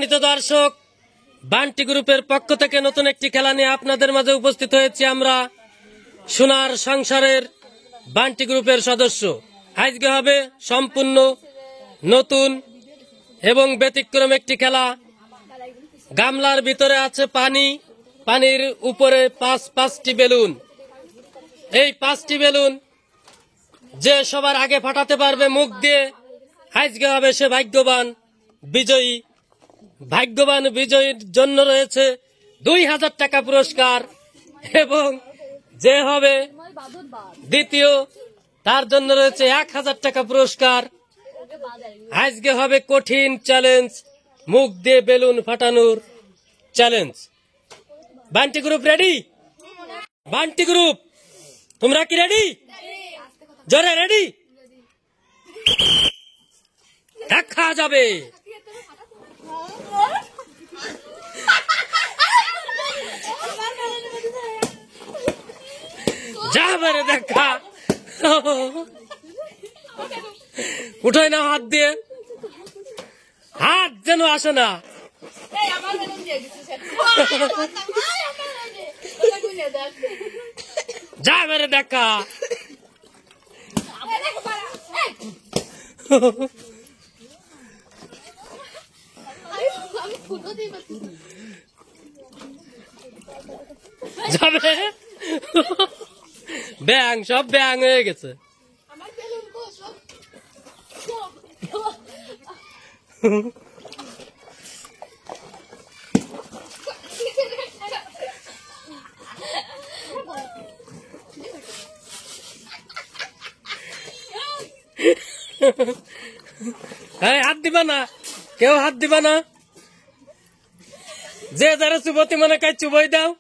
সম্মানিত দর্শক, বান্টি গ্রুপের পক্ষ থেকে নতুন একটি খেলা নিয়ে আপনাদের মাঝে উপস্থিত হয়েছি আমরা, সোনার সংসারের বান্টি গ্রুপের সদস্য। আজকে হবে সম্পূর্ণ নতুন এবং ব্যতিক্রম একটি খেলা। গামলার ভিতরে আছে পানি, পানির উপরে পাঁচটি বেলুন। এই 5টি বেলুন যে সবার আগে ফাটাতে পারবে মুখ দিয়ে, আজকে হবে সে ভাগ্যবান বিজয়ী। ভাগ্যবান বিজয়ীর জন্য রয়েছে 2000 টাকা পুরস্কার, এবং যে হবে দ্বিতীয় তার জন্য রয়েছে 1000 টাকা পুরস্কার। আজকে হবে কঠিন চ্যালেঞ্জ, মুখ দিয়ে বেলুন ফাটানোর challenge. Bunty group ready? Bunty group তোমরা কি রেডি? জোরে রেডি? দেখা যাবে। যাবে রে দেখা। উঠোয় না হাত দিয়ে, হাত যেন আসে না। যাবে রে দেখা। যাবে ব্যাং, সব ব্যাং হয়ে গেছে। হাত দিবা না, কেউ হাত দিবা না। যে যারা চুবতি মনে কাজ চুবই দাও।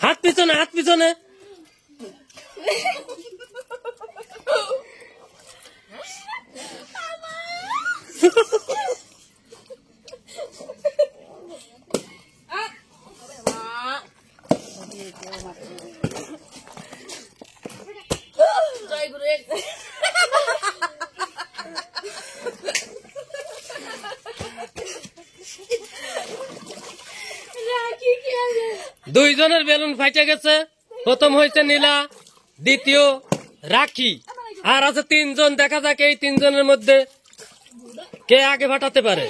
হাত পিছনে, হাত পিছনে। দুইজনের বেলুন ফাইটে গেছে। প্রথম হয়েছে নীলা, দ্বিতীয় রাখি, আর আছে 3 জন। দেখা যাক এই 3 জনের মধ্যে কে আগে ফাটাতে পারে।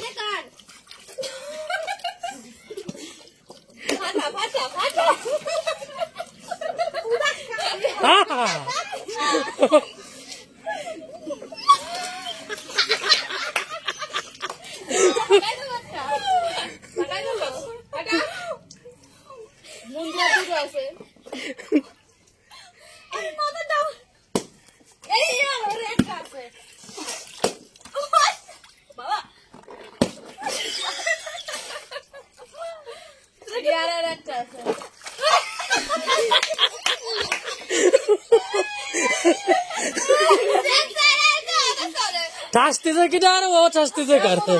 ঠাসতেছে কিনা, আর ও ঠাসতেছে কারতে।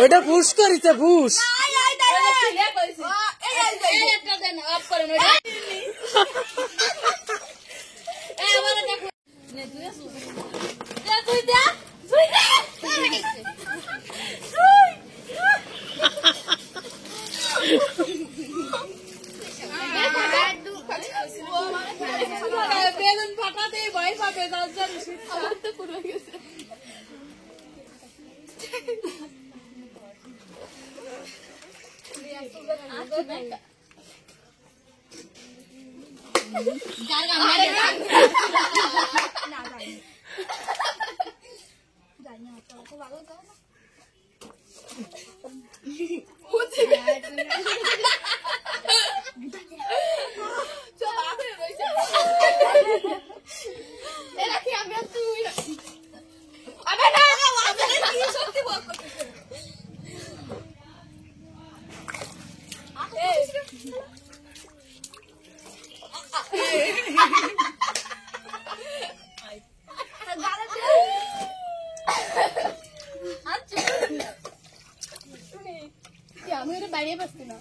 ওইটা ফুস করিছে, ফুস। বেলুন ফাটাতে ভয় পাবে, আমার তো পুরো গেছে। দাঁড়িয়ে পাচ্ছি না